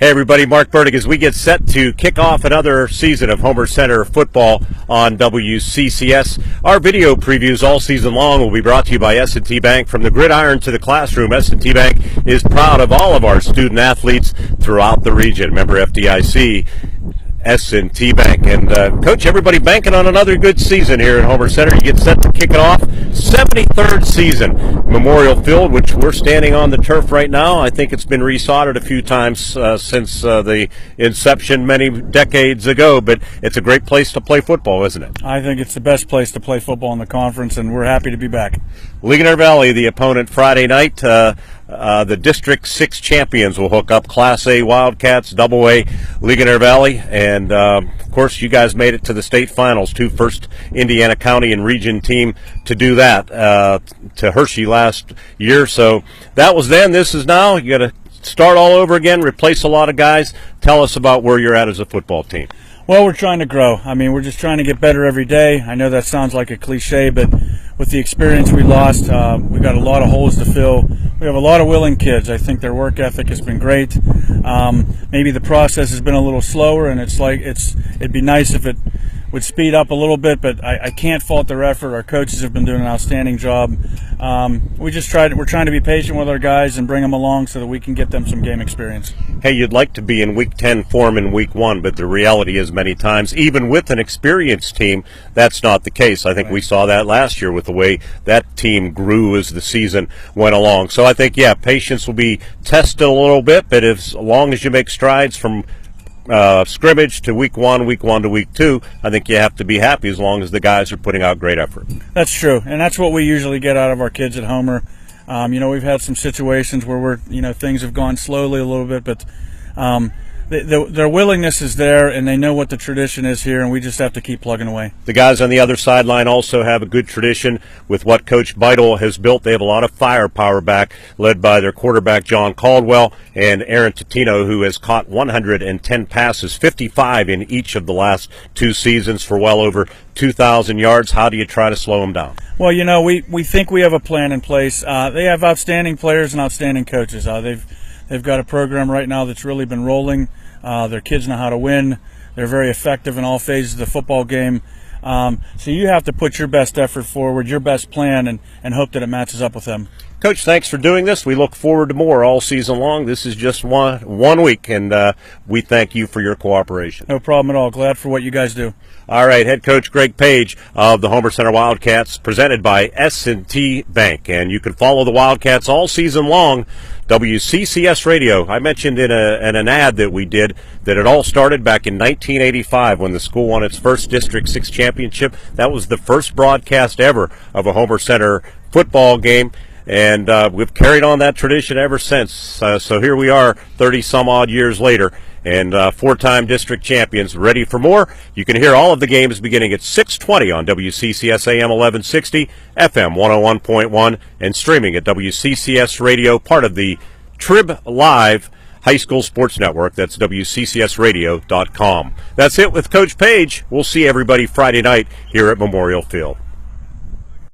Hey everybody, Mark Bertig as we get set to kick off another season of Homer Center football on WCCS. Our video previews all season long will be brought to you by S&T Bank. From the gridiron to the classroom, S&T Bank is proud of all of our student athletes throughout the region. Member FDIC, S&T Bank. And Coach, everybody banking on another good season here at Homer Center. You get set to kick it off. 73rd season. Memorial Field, which we're standing on the turf right now. I think it's been resodded a few times since the inception many decades ago, but it's a great place to play football, isn't it? I think it's the best place to play football in the conference, and we're happy to be back. Ligonier Valley, the opponent Friday night. The District 6 champions will hook up Class A Wildcats, Double A Ligonier Valley, and of course you guys made it to the state finals, first Indiana County and region team to do that to Hershey last year. So that was then, this is now. You got to start all over again, replace a lot of guys. Tell us about where you're at as a football team. Well, we're trying to grow. I mean, we're just trying to get better every day. I know that sounds like a cliche, but with the experience we lost, we got a lot of holes to fill. We have a lot of willing kids. I think their work ethic has been great. Maybe the process has been a little slower, and it'd be nice if it would speed up a little bit, but I can't fault their effort. Our coaches have been doing an outstanding job. We're trying to be patient with our guys and bring them along so that we can get them some game experience. Hey, you'd like to be in Week 10 form in Week 1, but the reality is many times, even with an experienced team, that's not the case. I think we saw that last year with the way that team grew as the season went along. So I think, yeah, patience will be tested a little bit, but as long as you make strides from scrimmage to Week 1 to Week 2, I think you have to be happy as long as the guys are putting out great effort. That's true, and that's what we usually get out of our kids at Homer. We've had some situations where things have gone slowly a little bit, but their willingness is there, and they know what the tradition is here, and we just have to keep plugging away. The guys on the other sideline also have a good tradition with what Coach Beidel has built. They have a lot of firepower back, led by their quarterback John Caldwell and Aaron Totino, who has caught 110 passes, 55 in each of the last 2 seasons for well over 2,000 yards. How do you try to slow them down? Well, we think we have a plan in place. They have outstanding players and outstanding coaches. They've got a program right now that's really been rolling. Their kids know how to win. They're very effective in all phases of the football game. So you have to put your best effort forward, your best plan, and hope that it matches up with them. Coach, thanks for doing this. We look forward to more all season long. This is just one week, and we thank you for your cooperation. No problem at all. Glad for what you guys do. All right, head coach Greg Page of the Homer Center Wildcats, presented by S&T Bank. And you can follow the Wildcats all season long. WCCS Radio. I mentioned in an ad that we did that it all started back in 1985 when the school won its first District 6 championship. That was the first broadcast ever of a Homer Center football game. And we've carried on that tradition ever since. So here we are 30-some-odd years later, and 4-time district champions. Ready for more? You can hear all of the games beginning at 6:20 on WCCS AM 1160, FM 101.1, and streaming at WCCS Radio, part of the TribLIVE High School Sports Network. That's WCCSradio.com. That's it with Coach Page. We'll see everybody Friday night here at Memorial Field.